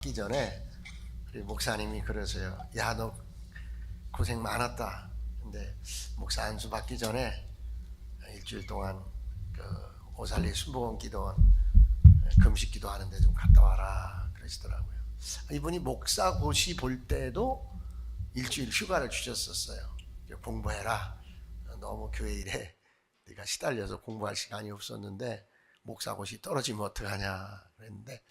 기 전에 우리 목사님이 그러세요. 야, 너 고생 많았다. 근데 목사 안수 받기 전에 일주일 동안 그 오살리 순복음 기도원 금식 기도하는데 좀 갔다 와라 그러시더라고요. 이분이 목사 고시 볼 때도 일주일 휴가를 주셨었어요. 공부해라. 너무 교회 일에 네가 시달려서 공부할 시간이 없었는데 목사 고시 떨어지면 어떡하냐 그랬는데,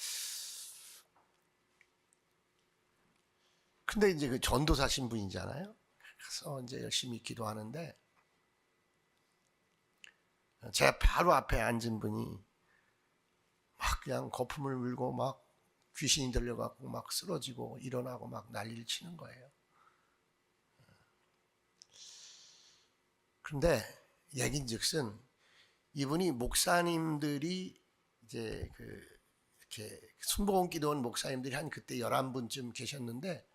근데 이제 그 전도사 신분이잖아요. 그래서 이제 열심히 기도하는데 제 바로 앞에 앉은 분이 막 그냥 거품을 물고 막 귀신이 들려갖고 막 쓰러지고 일어나고 막 난리를 치는 거예요. 그런데 얘긴즉슨 이분이 목사님들이 이제 이렇게 순복음 기도원 목사님들이 한 그때 11분쯤 계셨는데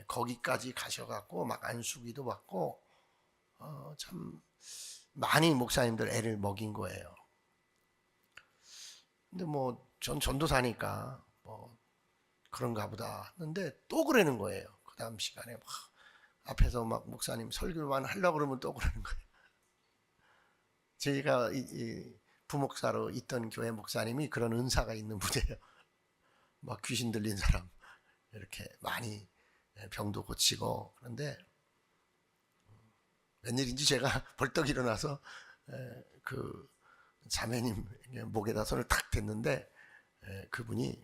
거기까지 가셔갖고 막 안수기도 받고 참 많이 목사님들 애를 먹인 거예요. 근데 뭐 전 전도사니까 뭐 그런가 보다 했는데 또 그러는 거예요. 그 다음 시간에 막 앞에서 막 목사님 설교만 하려고 그러면 또 그러는 거예요. 저희가 이 부목사로 있던 교회 목사님이 그런 은사가 있는 분이에요. 막 귀신 들린 사람 이렇게 많이 병도 고치고. 그런데 웬일인지 제가 벌떡 일어나서 그 자매님 목에다 손을 탁 댔는데 그분이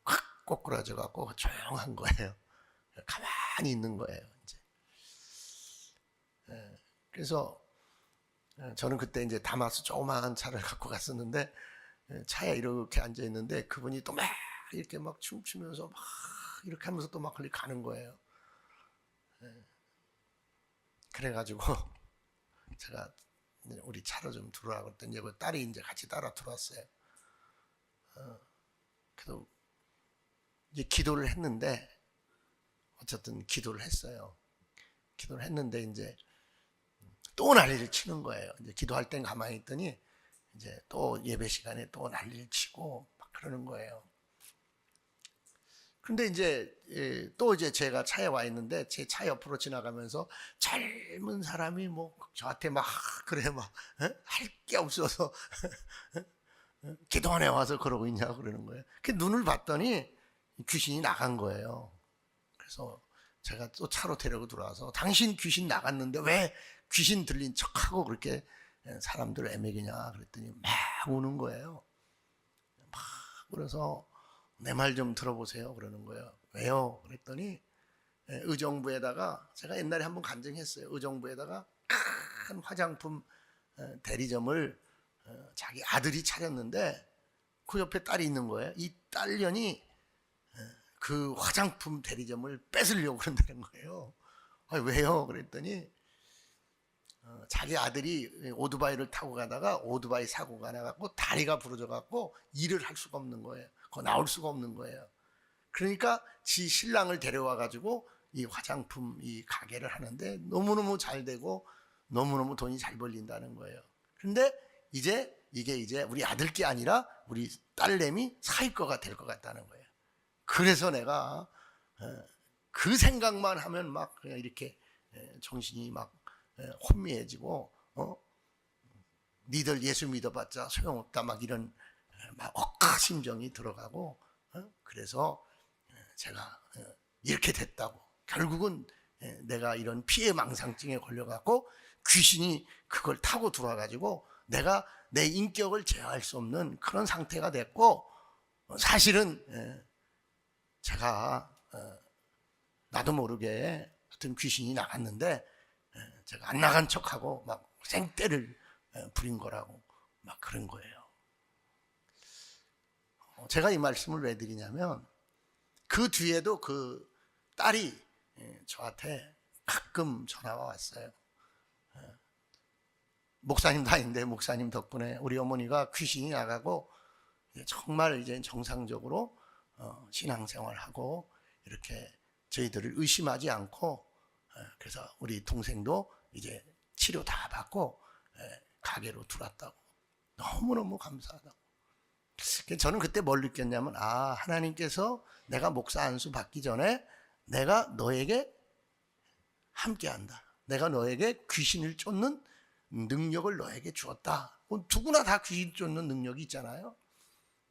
확 꼬꾸라져 갖고 조용한 거예요. 가만히 있는 거예요. 이제. 그래서 저는 그때 이제 다마스 조그마한 차를 갖고 갔었는데 차에 이렇게 앉아 있는데 그분이 또 막 이렇게 막 춤추면서 막 이렇게 하면서 또 막 가는 거예요. 그래가지고 제가 우리 차로 좀 들어오라고 했더니 그 딸이 이제 같이 따라 들어왔어요. 그래도 이제 기도를 했는데, 어쨌든 기도를 했어요. 기도를 했는데 이제 또 난리를 치는 거예요. 이제 기도할 땐 가만히 있더니 이제 또 예배 시간에 또 난리를 치고 막 그러는 거예요. 근데 이제 또 이제 제가 차에 와 있는데 제 차 옆으로 지나가면서 젊은 사람이 뭐 저한테 막 그래 막 할 게 없어서 기도원에 와서 그러고 있냐고 그러는 거예요. 그 눈을 봤더니 귀신이 나간 거예요. 그래서 제가 또 차로 데리고 들어와서 당신 귀신 나갔는데 왜 귀신 들린 척하고 그렇게 사람들 애매기냐 그랬더니 막 우는 거예요. 막 그래서 내 말 좀 들어보세요 그러는 거예요. 왜요? 그랬더니 의정부에다가, 제가 옛날에 한번 간증했어요. 의정부에다가 큰 화장품 대리점을 자기 아들이 차렸는데 그 옆에 딸이 있는 거예요. 이 딸년이 그 화장품 대리점을 뺏으려고 그런다는 거예요. 아니, 왜요? 그랬더니 자기 아들이 오토바이를 타고 가다가 오토바이 사고가 나갖고 다리가 부러져 갖고 일을 할 수가 없는 거예요. 거 나올 수가 없는 거예요. 그러니까 지 신랑을 데려와 가지고 이 화장품 이 가게를 하는데 너무너무 잘 되고 너무너무 돈이 잘 벌린다는 거예요. 그런데 이게 이제 우리 아들 게 아니라 우리 딸내미 사위거가 될 것 같다는 거예요. 그래서 내가 그 생각만 하면 막 그냥 이렇게 정신이 막 혼미해지고, 니들 예수 믿어봤자 소용없다 막 이런 막 억까 심정이 들어가고, 그래서 제가 이렇게 됐다고. 결국은 내가 이런 피해망상증에 걸려갖고 귀신이 그걸 타고 들어와가지고 내가 내 인격을 제어할 수 없는 그런 상태가 됐고, 사실은 제가 나도 모르게 하여튼 귀신이 나갔는데 제가 안 나간 척하고 막 생떼를 부린 거라고 막 그런 거예요. 제가 이 말씀을 왜 드리냐면 그 뒤에도 그 딸이 저한테 가끔 전화가 왔어요. 목사님도 아닌데 목사님 덕분에 우리 어머니가 귀신이 나가고 정말 이제 정상적으로 신앙생활하고 이렇게 저희들을 의심하지 않고, 그래서 우리 동생도 이제 치료 다 받고 가게로 들어왔다고. 너무너무 감사하다고. 저는 그때 뭘 느꼈냐면, 하나님께서 내가 목사 안수 받기 전에 내가 너에게 함께한다. 내가 너에게 귀신을 쫓는 능력을 너에게 주었다. 누구나 다 귀신 쫓는 능력이 있잖아요.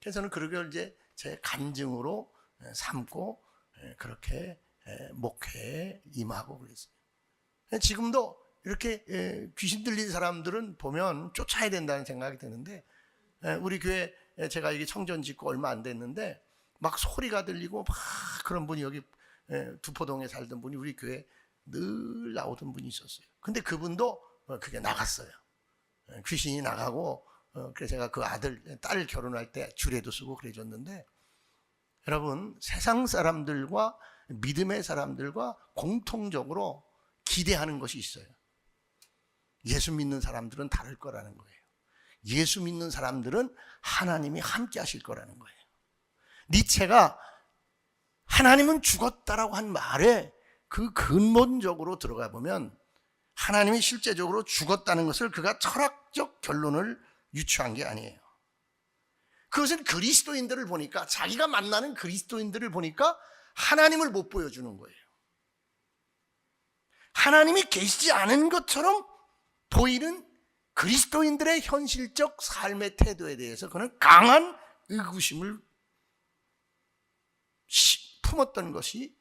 그래서 저는 그걸 이제 제 간증으로 삼고 그렇게 목회에 임하고 그랬어요. 지금도 이렇게 귀신 들린 사람들은 보면 쫓아야 된다는 생각이 드는데, 우리 교회 제가 여기 청전 짓고 얼마 안 됐는데 막 소리가 들리고 막 그런 분이 여기 두포동에 살던 분이 우리 교회 늘 나오던 분이 있었어요. 근데 그분도 그게 나갔어요. 귀신이 나가고, 그래서 제가 그 딸 결혼할 때 주례도 쓰고 그래줬는데, 여러분, 세상 사람들과 믿음의 사람들과 공통적으로 기대하는 것이 있어요. 예수 믿는 사람들은 다를 거라는 거예요. 예수 믿는 사람들은 하나님이 함께 하실 거라는 거예요. 니체가 하나님은 죽었다라고 한 말에 그 근본적으로 들어가 보면 하나님이 실제적으로 죽었다는 것을 그가 철학적 결론을 유추한 게 아니에요. 그것은 그리스도인들을 보니까, 자기가 만나는 그리스도인들을 보니까 하나님을 못 보여주는 거예요. 하나님이 계시지 않은 것처럼 보이는 그리스도인들의 현실적 삶의 태도에 대해서 그는 강한 의구심을 품었던 것이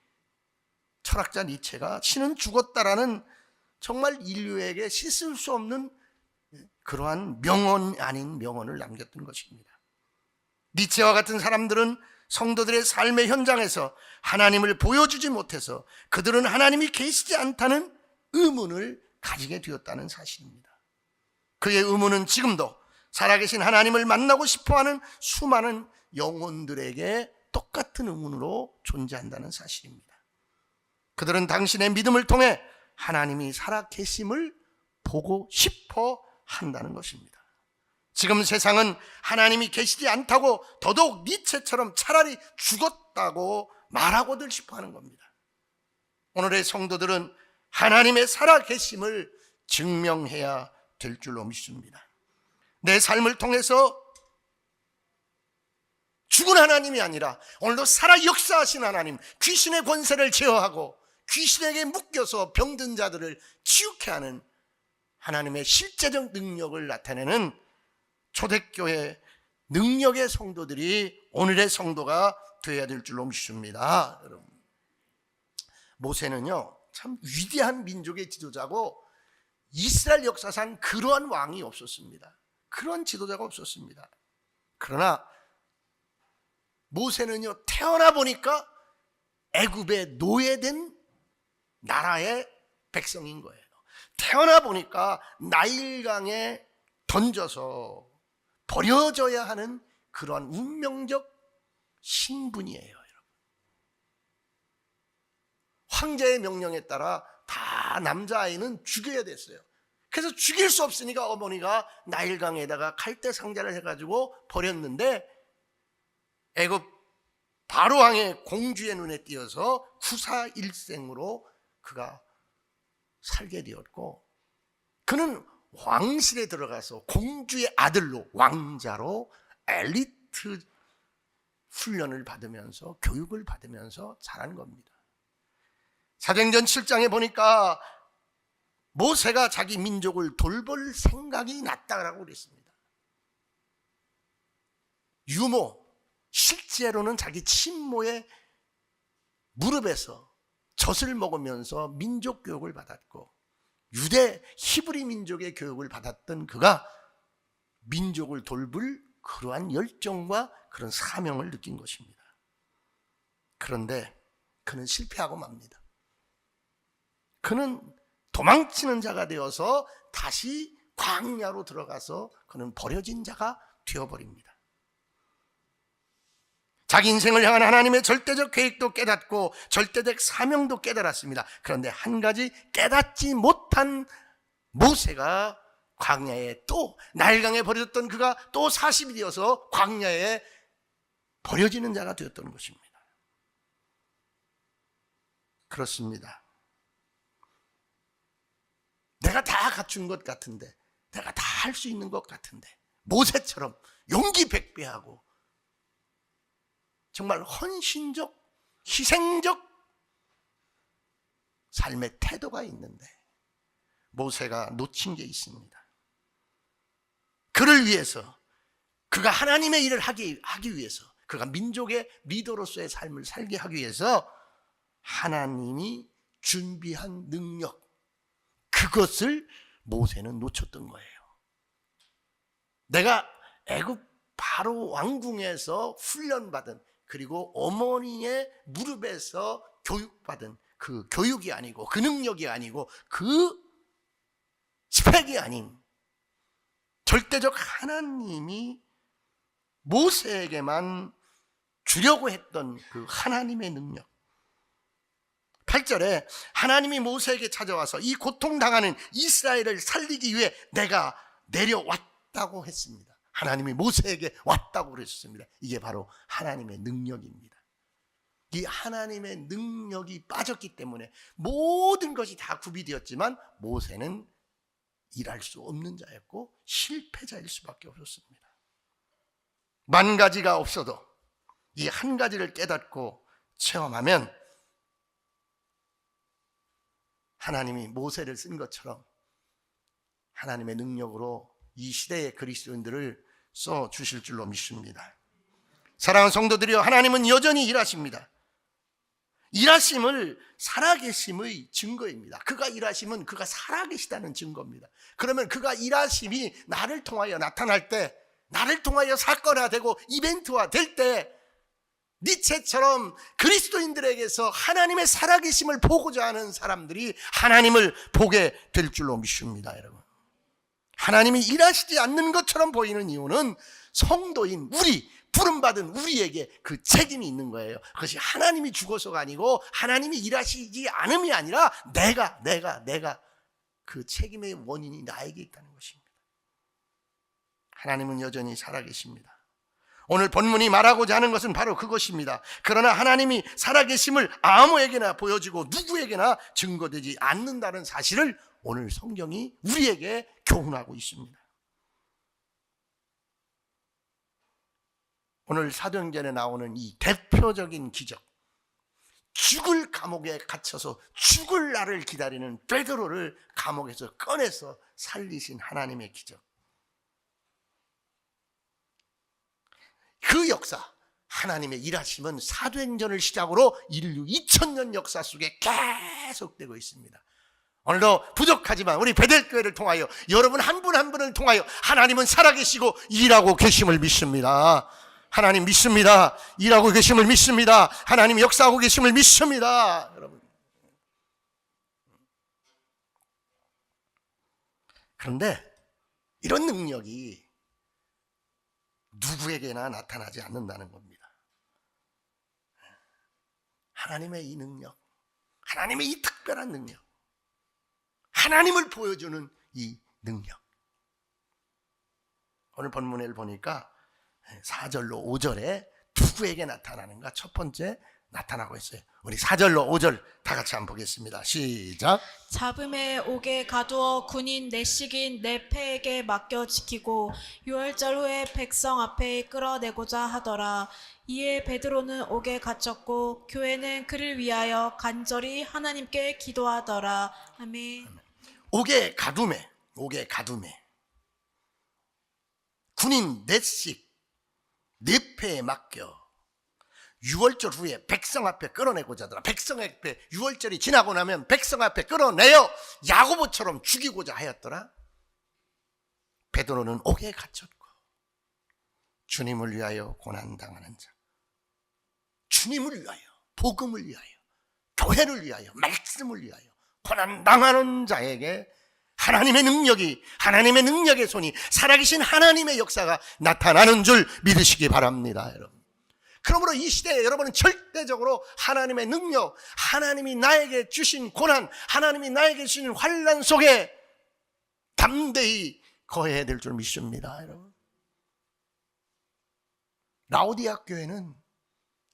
철학자 니체가 신은 죽었다라는 정말 인류에게 씻을 수 없는 그러한 명언 아닌 명언을 남겼던 것입니다. 니체와 같은 사람들은 성도들의 삶의 현장에서 하나님을 보여주지 못해서 그들은 하나님이 계시지 않다는 의문을 가지게 되었다는 사실입니다. 그의 의문은 지금도 살아계신 하나님을 만나고 싶어하는 수많은 영혼들에게 똑같은 의문으로 존재한다는 사실입니다. 그들은 당신의 믿음을 통해 하나님이 살아계심을 보고 싶어 한다는 것입니다. 지금 세상은 하나님이 계시지 않다고 더더욱 니체처럼 차라리 죽었다고 말하고들 싶어 하는 겁니다. 오늘의 성도들은 하나님의 살아계심을 증명해야 될 줄로 믿습니다. 내 삶을 통해서 죽은 하나님이 아니라 오늘도 살아 역사하신 하나님, 귀신의 권세를 제어하고 귀신에게 묶여서 병든 자들을 치유케 하는 하나님의 실제적 능력을 나타내는 초대교회 능력의 성도들이 오늘의 성도가 되어야 될 줄로 믿습니다. 여러분, 모세는요 참 위대한 민족의 지도자고 이스라엘 역사상 그러한 왕이 없었습니다. 그런 지도자가 없었습니다. 그러나 모세는요 태어나 보니까 애굽에 노예된 나라의 백성인 거예요. 태어나 보니까 나일강에 던져서 버려져야 하는 그러한 운명적 신분이에요. 여러분, 황제의 명령에 따라 다 남자아이는 죽여야 됐어요. 그래서 죽일 수 없으니까 어머니가 나일강에다가 칼대 상자를 해가지고 버렸는데, 애굽 바로왕의 공주의 눈에 띄어서 구사일생으로 그가 살게 되었고, 그는 왕실에 들어가서 공주의 아들로, 왕자로 엘리트 훈련을 받으면서 교육을 받으면서 자란 겁니다. 사도행전 7장에 보니까 모세가 자기 민족을 돌볼 생각이 났다라고 그랬습니다. 유모, 실제로는 자기 친모의 무릎에서 젖을 먹으면서 민족 교육을 받았고, 유대 히브리 민족의 교육을 받았던 그가 민족을 돌볼 그러한 열정과 그런 사명을 느낀 것입니다. 그런데 그는 실패하고 맙니다. 그는 도망치는 자가 되어서 다시 광야로 들어가서 그는 버려진 자가 되어버립니다. 자기 인생을 향한 하나님의 절대적 계획도 깨닫고 절대적 사명도 깨달았습니다. 그런데 한 가지 깨닫지 못한 모세가 광야에 또, 나일강에 버려졌던 그가 또 40이 되어서 광야에 버려지는 자가 되었던 것입니다. 그렇습니다. 내가 다 갖춘 것 같은데, 내가 다 할 수 있는 것 같은데, 모세처럼 용기 백배하고 정말 헌신적, 희생적 삶의 태도가 있는데 모세가 놓친 게 있습니다. 그를 위해서, 그가 하나님의 일을 하기 위해서, 그가 민족의 리더로서의 삶을 살게 하기 위해서 하나님이 준비한 능력, 그것을 모세는 놓쳤던 거예요. 내가 애굽 바로 왕궁에서 훈련받은, 그리고 어머니의 무릎에서 교육받은 그 교육이 아니고, 그 능력이 아니고, 그 스펙이 아닌 절대적 하나님이 모세에게만 주려고 했던 그 하나님의 능력. 8절에 하나님이 모세에게 찾아와서 이 고통당하는 이스라엘을 살리기 위해 내가 내려왔다고 했습니다. 하나님이 모세에게 왔다고 그랬습니다. 이게 바로 하나님의 능력입니다. 이 하나님의 능력이 빠졌기 때문에 모든 것이 다 구비되었지만 모세는 일할 수 없는 자였고 실패자일 수밖에 없었습니다. 만 가지가 없어도 이 한 가지를 깨닫고 체험하면 하나님이 모세를 쓴 것처럼 하나님의 능력으로 이 시대의 그리스도인들을 써 주실 줄로 믿습니다. 사랑하는 성도들이여, 하나님은 여전히 일하십니다. 일하심을 살아계심의 증거입니다. 그가 일하심은 그가 살아계시다는 증거입니다. 그러면 그가 일하심이 나를 통하여 나타날 때, 나를 통하여 사건화되고 이벤트화 될 때, 니체처럼 그리스도인들에게서 하나님의 살아계심을 보고자 하는 사람들이 하나님을 보게 될 줄로 믿습니다. 여러분, 하나님이 일하시지 않는 것처럼 보이는 이유는 성도인 우리, 부름받은 우리에게 그 책임이 있는 거예요. 그것이 하나님이 주고서가 아니고 하나님이 일하시지 않음이 아니라 내가 그 책임의 원인이 나에게 있다는 것입니다. 하나님은 여전히 살아계십니다. 오늘 본문이 말하고자 하는 것은 바로 그것입니다. 그러나 하나님이 살아계심을 아무에게나 보여주고 누구에게나 증거되지 않는다는 사실을 오늘 성경이 우리에게 교훈하고 있습니다. 오늘 사도행전에 나오는 이 대표적인 기적, 죽을 감옥에 갇혀서 죽을 날을 기다리는 베드로를 감옥에서 꺼내서 살리신 하나님의 기적, 그 역사, 하나님의 일하심은 사도행전을 시작으로 인류 2000년 역사 속에 계속되고 있습니다. 오늘도 부족하지만 우리 베델교회를 통하여, 여러분 한 분 한 분을 통하여 하나님은 살아계시고 일하고 계심을 믿습니다. 하나님 믿습니다. 일하고 계심을 믿습니다. 하나님 역사하고 계심을 믿습니다. 여러분, 그런데 이런 능력이 누구에게나 나타나지 않는다는 겁니다. 하나님의 이 능력, 하나님의 이 특별한 능력, 하나님을 보여주는 이 능력, 오늘 본문을 보니까 4절로 5절에 누구에게 나타나는가? 첫 번째 나타나고 있어요. 우리 4절로 5절 다 같이 한번 보겠습니다. 시작. 잡음에 옥에 가두어 군인 내식인 내 패에게 맡겨 지키고 6월절 후에 백성 앞에 끌어내고자 하더라. 이에 베드로는 옥에 갇혔고 교회는 그를 위하여 간절히 하나님께 기도하더라. 아멘. 옥에 가둠에 군인 넷씩 네 패에 맡겨 6월절 후에 백성 앞에 끌어내고자 하더라. 백성 앞에 6월절이 지나고 나면 백성 앞에 끌어내어 야고보처럼 죽이고자 하였더라. 베드로는 옥에 갇혔고 주님을 위하여 고난당하는 자, 주님을 위하여, 복음을 위하여, 교회를 위하여, 말씀을 위하여 고난당하는 자에게 하나님의 능력의 손이, 살아계신 하나님의 역사가 나타나는 줄 믿으시기 바랍니다. 여러분, 그러므로 이 시대에 여러분은 절대적으로 하나님의 능력, 하나님이 나에게 주신 고난, 하나님이 나에게 주신 환난 속에 담대히 거해야 될 줄 믿습니다. 여러분, 라오디아 교회는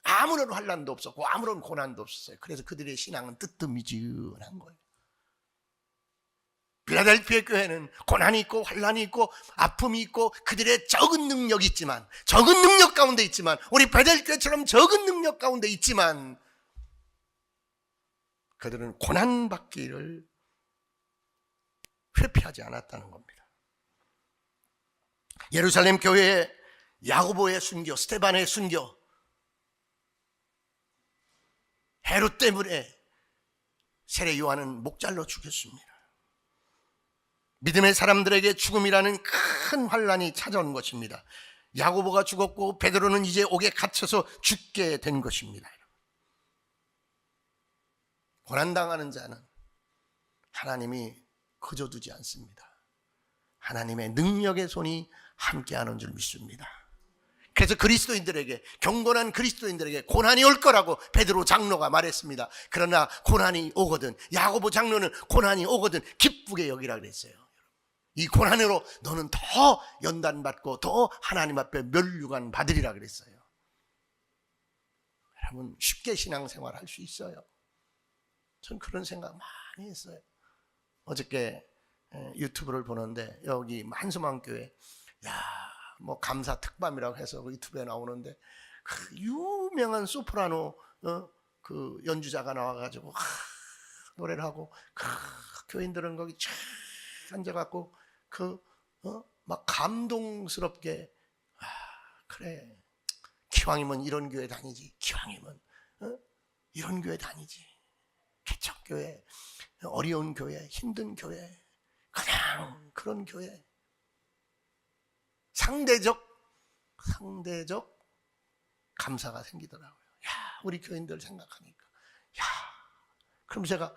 아무런 환난도 없었고 아무런 고난도 없었어요. 그래서 그들의 신앙은 뜨뜻미지근한 거예요. 필라델피아 교회는 고난이 있고 환난이 있고 아픔이 있고 그들의 적은 능력이 있지만, 적은 능력 가운데 있지만, 우리 베델 교회처럼 적은 능력 가운데 있지만 그들은 고난받기를 회피하지 않았다는 겁니다. 예루살렘 교회의 야고보의 순교, 스데반의 순교, 헤롯 때문에 세례 요한은 목잘로 죽였습니다. 믿음의 사람들에게 죽음이라는 큰 환난이 찾아온 것입니다. 야고보가 죽었고 베드로는 이제 옥에 갇혀서 죽게 된 것입니다. 고난당하는 자는 하나님이 그저두지 않습니다. 하나님의 능력의 손이 함께하는 줄 믿습니다. 그래서 그리스도인들에게, 경건한 그리스도인들에게 고난이 올 거라고 베드로 장로가 말했습니다. 그러나 고난이 오거든, 야고보 장로는 고난이 오거든 기쁘게 여기라 그랬어요. 이 고난으로 너는 더 연단받고 더 하나님 앞에 면류관 받으리라 그랬어요. 여러분, 쉽게 신앙생활 할 수 있어요. 전 그런 생각 많이 했어요. 어저께 유튜브를 보는데 여기 한수만교회, 뭐 감사 특밤이라고 해서 유튜브에 나오는데 그 유명한 소프라노 그 연주자가 나와가지고 노래를 하고, 교인들은 거기 쫙 앉아갖고 막 감동스럽게, 그래, 기왕이면 이런 교회 다니지, 기왕이면 이런 교회 다니지, 개척교회, 어려운 교회, 힘든 교회, 그냥 그런 교회, 상대적 감사가 생기더라고요. 우리 교인들 생각하니까, 그럼 제가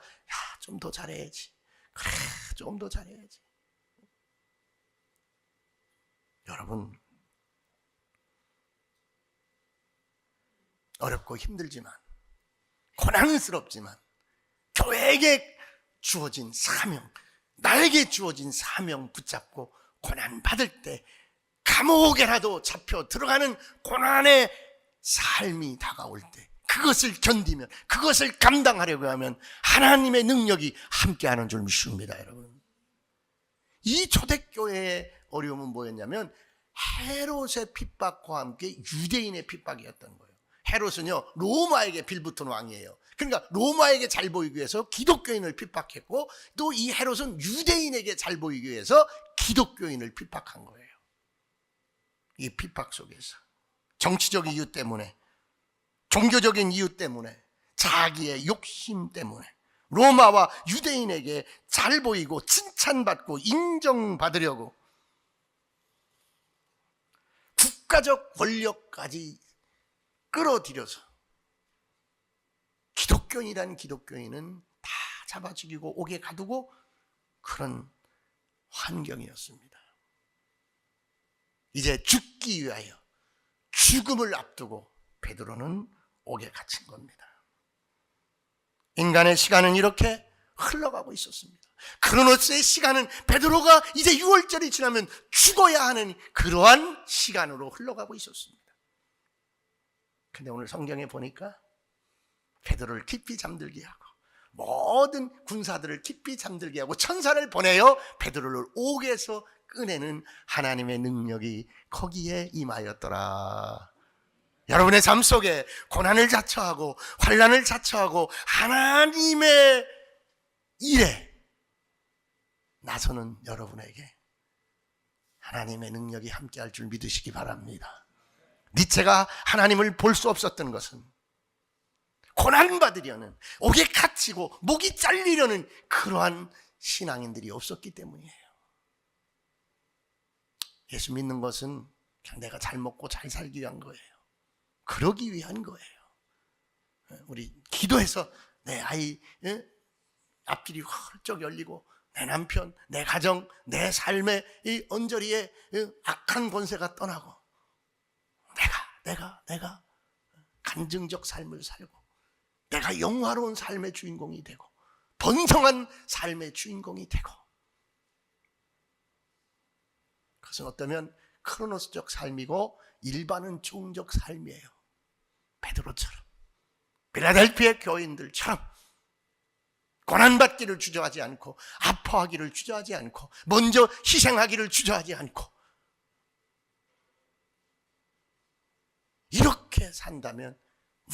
좀 더 잘해야지, 그래, 좀 더 잘해야지. 여러분, 어렵고 힘들지만, 고난스럽지만 교회에게 주어진 사명, 나에게 주어진 사명 붙잡고 고난 받을 때 감옥에라도 잡혀 들어가는 고난의 삶이 다가올 때 그것을 견디면, 그것을 감당하려고 하면 하나님의 능력이 함께하는 줄 믿습니다. 여러분, 이 초대교회의 어려움은 뭐였냐면 헤롯의 핍박과 함께 유대인의 핍박이었던 거예요. 헤롯은요, 로마에게 빌붙은 왕이에요. 그러니까 로마에게 잘 보이기 위해서 기독교인을 핍박했고, 또 이 헤롯은 유대인에게 잘 보이기 위해서 기독교인을 핍박한 거예요. 이 핍박 속에서 정치적 이유 때문에, 종교적인 이유 때문에, 자기의 욕심 때문에 로마와 유대인에게 잘 보이고 칭찬받고 인정받으려고 국가적 권력까지 끌어들여서 기독교인이란 기독교인은 다 잡아 죽이고 옥에 가두고 그런 환경이었습니다. 이제 죽기 위하여, 죽음을 앞두고 베드로는 옥에 갇힌 겁니다. 인간의 시간은 이렇게 흘러가고 있었습니다. 크로노스의 시간은 베드로가 이제 6월절이 지나면 죽어야 하는 그러한 시간으로 흘러가고 있었습니다. 근데 오늘 성경에 보니까 베드로를 깊이 잠들게 하고, 모든 군사들을 깊이 잠들게 하고 천사를 보내어 베드로를 옥에서 꺼내는 하나님의 능력이 거기에 임하였더라. 여러분의 삶 속에 고난을 자처하고 환난을 자처하고 하나님의 일에 나서는 여러분에게 하나님의 능력이 함께할 줄 믿으시기 바랍니다. 니체가 하나님을 볼 수 없었던 것은 고난받으려는, 옥에 갇히고 목이 잘리려는 그러한 신앙인들이 없었기 때문이에요. 예수 믿는 것은 그냥 내가 잘 먹고 잘 살기 위한 거예요. 그러기 위한 거예요. 우리 기도해서 내 아이 앞길이 훌쩍 열리고, 내 남편, 내 가정, 내 삶의 이 언저리에 악한 권세가 떠나고, 내가 간증적 삶을 살고, 내가 영화로운 삶의 주인공이 되고, 번성한 삶의 주인공이 되고, 그것은 어쩌면 크로노스적 삶이고 일반은 종적 삶이에요. 베드로처럼, 필라델피아 교인들처럼 고난받기를 주저하지 않고, 아파하기를 주저하지 않고, 먼저 희생하기를 주저하지 않고, 이렇게 산다면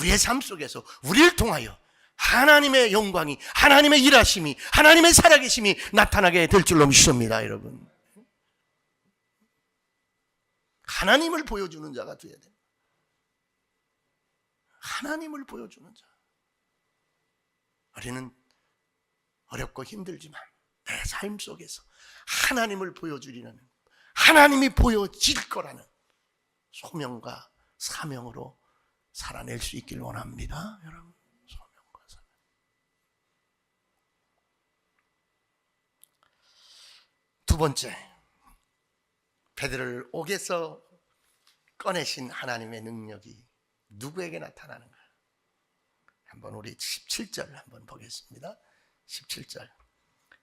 우리의 삶 속에서 우리를 통하여 하나님의 영광이, 하나님의 일하심이, 하나님의 살아계심이 나타나게 될 줄로 믿습니다. 여러분, 하나님을 보여주는 자가 되어야 됩니다. 하나님을 보여주는 자. 우리는 어렵고 힘들지만 내 삶 속에서 하나님을 보여주리라는, 하나님이 보여질 거라는 소명과 사명으로 살아낼 수 있길 원합니다. 여러분, 소명과 사명. 두 번째, 베드로를 옥에서 꺼내신 하나님의 능력이 누구에게 나타나는가? 한번 우리 17절 한번 보겠습니다. 17절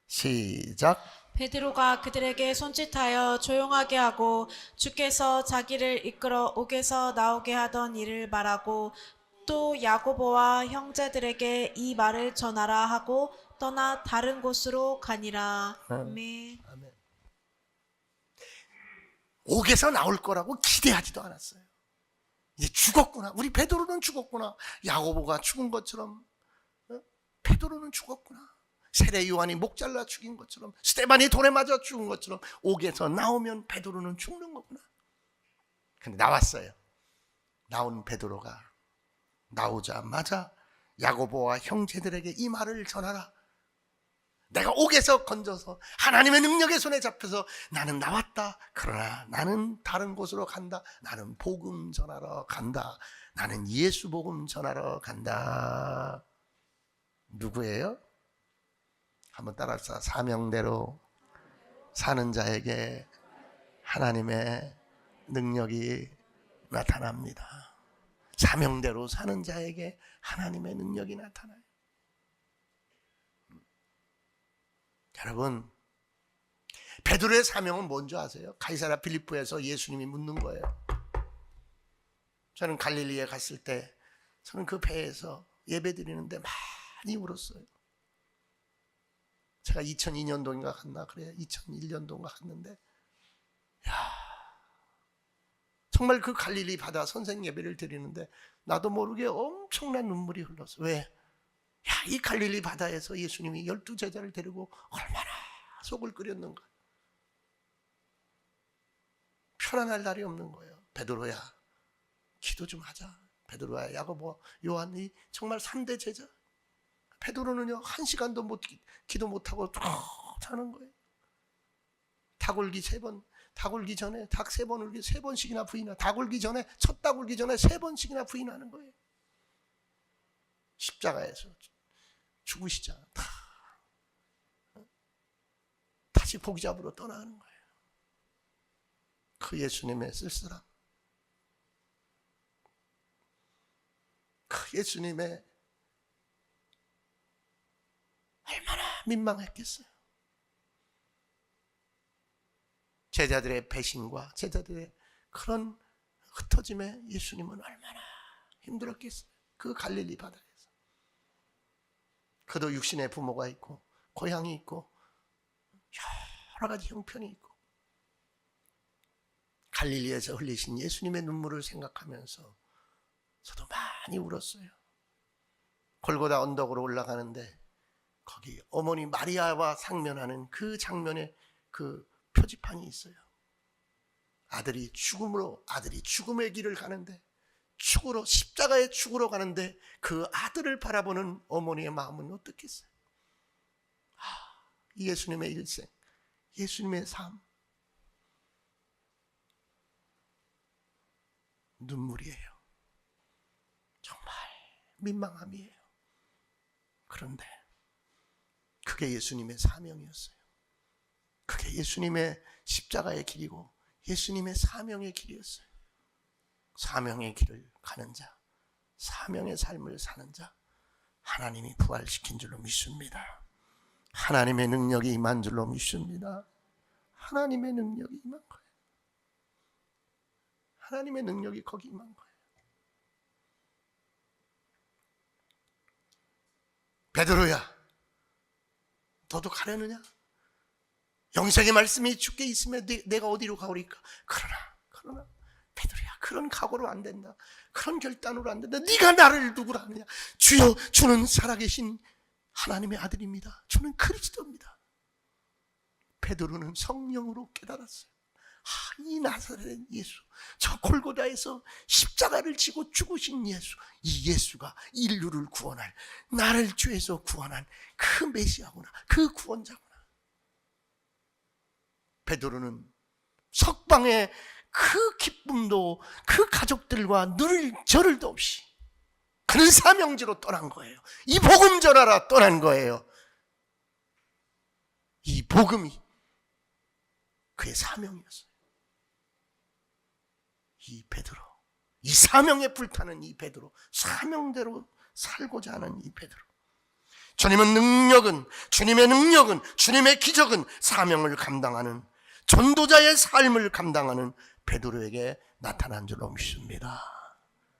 시작. 베드로가 그들에게 손짓하여 조용하게 하고 주께서 자기를 이끌어 옥에서 나오게 하던 일을 말하고 또 야고보와 형제들에게 이 말을 전하라 하고 떠나 다른 곳으로 가니라. 아멘. 아멘. 옥에서 나올 거라고 기대하지도 않았어요. 이제 죽었구나. 우리 베드로는 죽었구나. 야고보가 죽은 것처럼 베드로는 죽었구나. 세례 요한이 목 잘라 죽인 것처럼, 스데반이 돌에 맞아 죽은 것처럼 옥에서 나오면 베드로는 죽는 거구나. 근데 나왔어요. 나온 베드로가 나오자마자 야고보와 형제들에게 이 말을 전하라. 내가 옥에서 건져서 하나님의 능력의 손에 잡혀서 나는 나왔다. 그러나 나는 다른 곳으로 간다. 나는 복음 전하러 간다. 나는 예수 복음 전하러 간다. 누구예요? 한번 따라합시다. 사명대로 사는 자에게 하나님의 능력이 나타납니다. 사명대로 사는 자에게 하나님의 능력이 나타나요. 여러분, 베드로의 사명은 뭔지 아세요? 가이사랴 필리포에서 예수님이 묻는 거예요. 저는 갈릴리에 갔을 때 저는 그 배에서 예배드리는데 많이 울었어요. 제가 2002년도인가 갔나 그래요. 2001년도인가 갔는데, 야, 정말 그 갈릴리 바다 선생 예배를 드리는데 나도 모르게 엄청난 눈물이 흘렀어. 왜? 야, 이 갈릴리 바다에서 예수님이 12제자를 데리고 얼마나 속을 끓였는가. 편안할 날이 없는 거예요. 베드로야, 기도 좀 하자. 베드로야, 야고보, 요한이 정말 3대 제자. 베드로는요, 1시간도 기도 못하고 쭉 자는 거예요. 닭 울기 3번, 닭 울기 전에 닭 3번 울기 3번씩이나 부인하고, 닭 울기 전에, 첫 닭 울기 전에 3번씩이나 부인하는 거예요. 십자가에서 죽으시잖아. 다시 고기 잡으러 떠나는 거예요. 그 예수님의 쓸쓸함, 그 예수님의 얼마나 민망했겠어요. 제자들의 배신과 제자들의 그런 흩어짐에 예수님은 얼마나 힘들었겠어요. 그 갈릴리 바다에서. 그도 육신의 부모가 있고 고향이 있고 여러 가지 형편이 있고, 갈릴리에서 흘리신 예수님의 눈물을 생각하면서 저도 많이 울었어요. 골고다 언덕으로 올라가는데 거기 어머니 마리아와 상면하는 그 장면에 그 표지판이 있어요. 아들이 죽음의 길을 가는데, 죽으러, 십자가의 죽으러 가는데 그 아들을 바라보는 어머니의 마음은 어떻겠어요? 예수님의 일생, 예수님의 삶, 눈물이에요. 정말 민망함이에요. 그런데 그게 예수님의 사명이었어요. 그게 예수님의 십자가의 길이고 예수님의 사명의 길이었어요. 사명의 길을 가는 자, 사명의 삶을 사는 자, 하나님이 부활시킨 줄로 믿습니다. 하나님의 능력이 임한 줄로 믿습니다. 하나님의 능력이 임한 거예요. 하나님의 능력이 거기 임한 거예요. 베드로야, 너도 가려느냐? 영생의 말씀이 주께 있으면 내가 어디로 가오리까? 그러나 베드로야, 그런 각오로 안 된다. 그런 결단으로 안 된다. 네가 나를 누구라 하느냐? 주여, 주는 살아계신 하나님의 아들입니다. 주는 그리스도입니다. 베드로는 성령으로 깨달았어요. 이 나사렛 예수, 저 골고다에서 십자가를 지고 죽으신 예수, 이 예수가 인류를 구원할, 나를 죄에서 구원한 그 메시아구나, 그 구원자구나. 베드로는 석방의 그 기쁨도 그 가족들과 누릴 저를도 없이 그는 사명지로 떠난 거예요. 이 복음 전하라 떠난 거예요. 이 복음이 그의 사명이었어요. 이 베드로, 이 사명에 불타는 이 베드로, 사명대로 살고자 하는 이 베드로. 주님의 능력은, 주님의 기적은 사명을 감당하는, 전도자의 삶을 감당하는 베드로에게 나타난 줄로 믿습니다.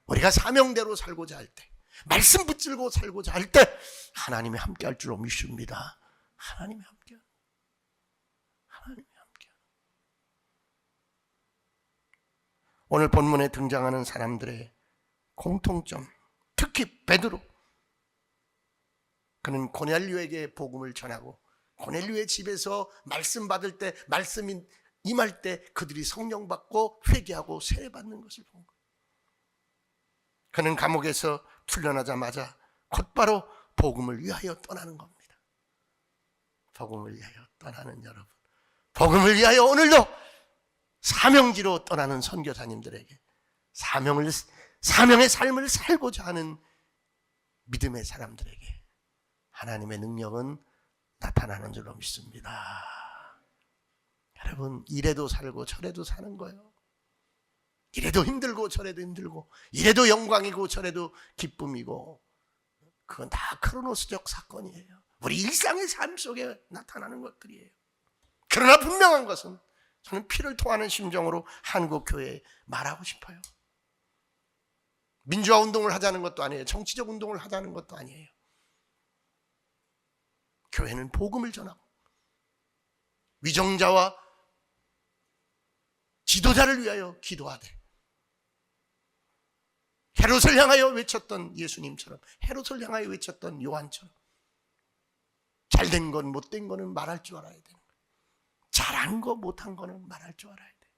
우리가 사명대로 살고자 할 때, 말씀 붙들고 살고자 할 때 하나님이 함께 할 줄로 믿습니다. 하나님이 함께. 오늘 본문에 등장하는 사람들의 공통점, 특히 베드로, 그는 고넬료에게 복음을 전하고 고넬료의 집에서 말씀 받을 때, 말씀이 임할 때 그들이 성령 받고 회개하고 세례받는 것을 본 거예요. 그는 감옥에서 풀려나자마자 곧바로 복음을 위하여 떠나는 겁니다. 복음을 위하여 떠나는 여러분, 복음을 위하여 오늘도 사명지로 떠나는 선교사님들에게 사명의 삶을 살고자 하는 믿음의 사람들에게 하나님의 능력은 나타나는 줄로 믿습니다. 여러분, 이래도 살고 저래도 사는 거예요. 이래도 힘들고 저래도 힘들고, 이래도 영광이고 저래도 기쁨이고, 그건 다 크로노스적 사건이에요. 우리 일상의 삶 속에 나타나는 것들이에요. 그러나 분명한 것은 저는 피를 토하는 심정으로 한국 교회에 말하고 싶어요. 민주화 운동을 하자는 것도 아니에요. 정치적 운동을 하자는 것도 아니에요. 교회는 복음을 전하고 위정자와 지도자를 위하여 기도하되, 헤롯을 향하여 외쳤던 예수님처럼, 헤롯을 향하여 외쳤던 요한처럼 잘된 건 못된 거는 말할 줄 알아야 되는 거예요. 잘한 거 못한 거는 말할 줄 알아야 돼요.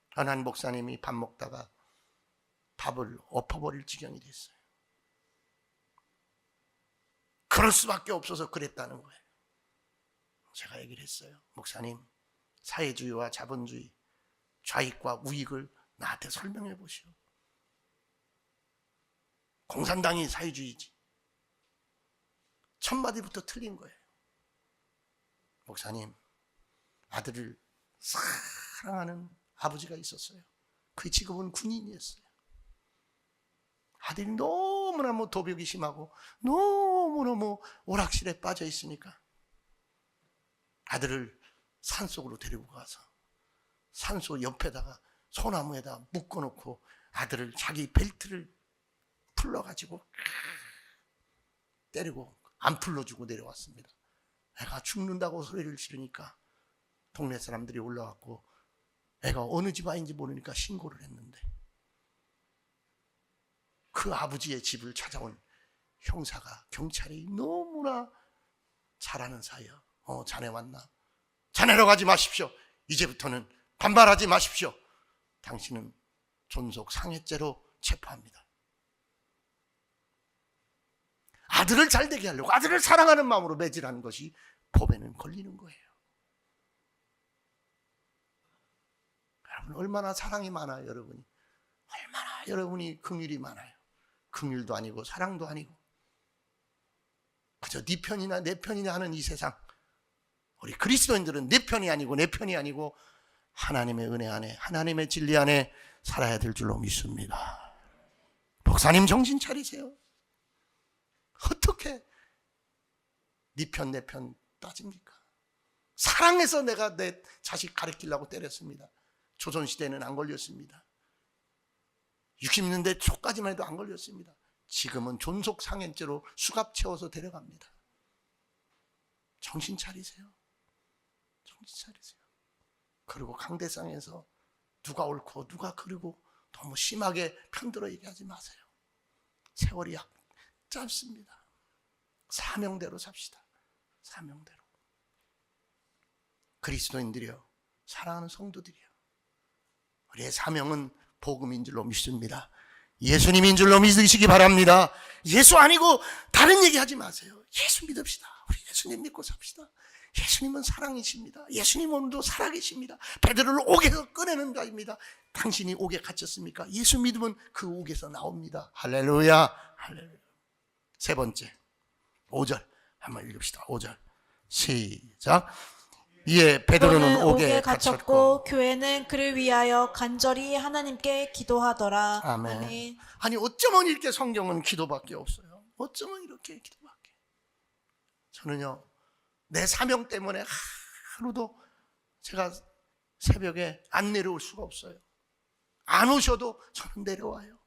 한 목사님이 밥 먹다가 밥을 엎어버릴 지경이 됐어요. 그럴 수밖에 없어서 그랬다는 거예요. 제가 얘기를 했어요. 목사님, 사회주의와 자본주의, 좌익과 우익을 나한테 설명해 보시오. 공산당이 사회주의지. 첫 마디부터 틀린 거예요. 목사님, 아들을 사랑하는 아버지가 있었어요. 그 직업은 군인이었어요. 아들이 너무너무 도벽이 심하고 너무너무 오락실에 빠져 있으니까 아들을 산속으로 데리고 가서 산소 옆에다가 소나무에다 묶어놓고 아들을 자기 벨트를 풀러가지고 때리고 안 풀러주고 내려왔습니다. 애가 죽는다고 소리를 지르니까 동네 사람들이 올라왔고 애가 어느 집 아인지 모르니까 신고를 했는데, 그 아버지의 집을 찾아온 형사가, 경찰이 너무나 잘하는 사이야. 자네 왔나? 자네로 가지 마십시오. 이제부터는 반발하지 마십시오. 당신은 존속 상해죄로 체포합니다. 아들을 잘되게 하려고, 아들을 사랑하는 마음으로 매질하는 것이 법에는 걸리는 거예요. 여러분, 얼마나 사랑이 많아요, 여러분이. 얼마나 여러분이 긍휼이 많아요. 긍휼도 아니고 사랑도 아니고 그저 네 편이나 내 편이나 하는 이 세상. 우리 그리스도인들은 내 편이 아니고 내 편이 아니고 하나님의 은혜 안에, 하나님의 진리 안에 살아야 될 줄로 믿습니다. 목사님, 정신 차리세요. 어떻게 네 편 내 편 따집니까? 사랑해서 내가 내 자식 가르치려고 때렸습니다. 조선시대는 안 걸렸습니다. 60년대 초까지만 해도 안 걸렸습니다. 지금은 존속상해죄로 수갑 채워서 데려갑니다. 정신 차리세요. 정신 차리세요. 그리고 강대상에서 누가 옳고 누가 그르고 너무 심하게 편들어 얘기하지 마세요. 세월이 짧습니다. 사명대로 삽시다. 사명대로. 그리스도인들이요, 사랑하는 성도들이요, 우리의 사명은 복음인 줄로 믿습니다. 예수님인 줄로 믿으시기 바랍니다. 예수 아니고 다른 얘기하지 마세요. 예수 믿읍시다. 우리 예수님 믿고 삽시다. 예수님은 사랑이십니다. 예수님 오늘도 살아계십니다. 베드로를 옥에서 꺼내는 자입니다. 당신이 옥에 갇혔습니까? 예수 믿으면 그 옥에서 나옵니다. 할렐루야, 할렐루야. 세 번째, 5절 한번 읽읍시다. 5절 시작. 이에 베드로는 옥에 갇혔고 교회는 그를 위하여 간절히 하나님께 기도하더라. 아멘. 아멘. 아니 어쩌면 이렇게 성경은 기도밖에 없어요. 어쩌면 이렇게 기도밖에. 저는요, 내 사명 때문에 하루도 제가 새벽에 안 내려올 수가 없어요. 안 오셔도 저는 내려와요.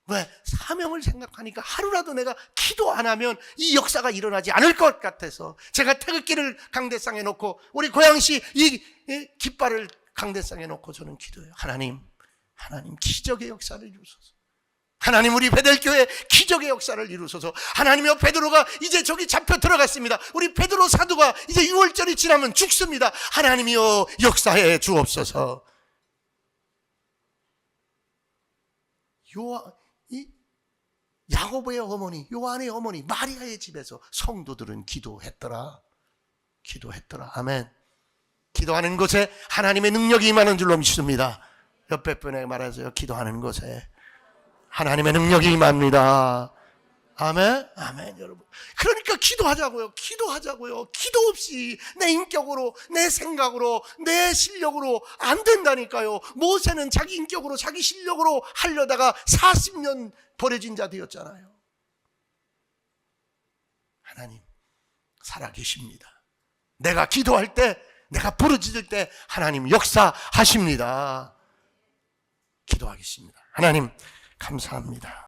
왜? 사명을 생각하니까 하루라도 내가 기도 안 하면 이 역사가 일어나지 않을 것 같아서 제가 태극기를 강대상에 놓고 우리 고양시 이 깃발을 강대상에 놓고 저는 기도해요. 하나님 기적의 역사를 이루소서. 하나님 우리 베델교회 기적의 역사를 이루소서. 하나님이여, 베드로가 이제 저기 잡혀 들어갔습니다. 우리 베드로 사도가 이제 6월절이 지나면 죽습니다. 하나님이여, 역사해 주옵소서. 야고보의 어머니, 요한의 어머니 마리아의 집에서 성도들은 기도했더라. 아멘. 기도하는 곳에 하나님의 능력이 임하는 줄로 믿습니다. 옆에 분에게 말하세요. 기도하는 곳에 하나님의 능력이 임합니다. 아멘. 아멘. 여러분, 그러니까 기도하자고요. 기도 없이 내 인격으로, 내 생각으로, 내 실력으로 안 된다니까요. 모세는 자기 인격으로, 자기 실력으로 하려다가 40년 버려진 자 되었잖아요. 하나님 살아계십니다. 내가 기도할 때, 내가 부르짖을 때 하나님 역사하십니다. 기도하겠습니다. 하나님 감사합니다.